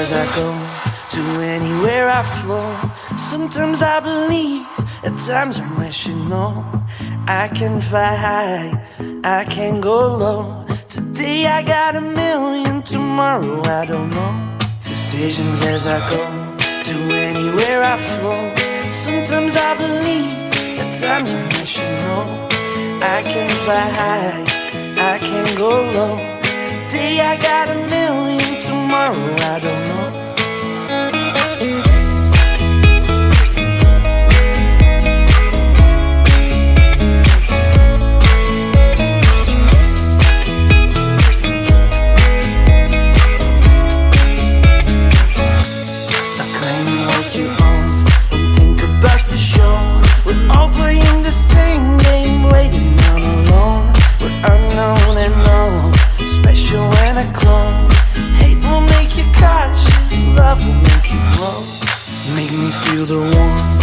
as I go, to anywhere I flow. Sometimes I believe, at times I'm wishing no. I can fly high, I can go low. Today I got a million, tomorrow I don't know. Decisions as I go, to anywhere I flow. Sometimes I believe, at times I'm wishing no. I can fly high, I can go low. Today I got a million, tomorrow I don't know. Stop claiming what you own, don't think about the show. We're all playing the same game, waiting on alone. We're unknown and known, special and a clone. Hate will make you cautious, love will make you glow. Make me feel the warmth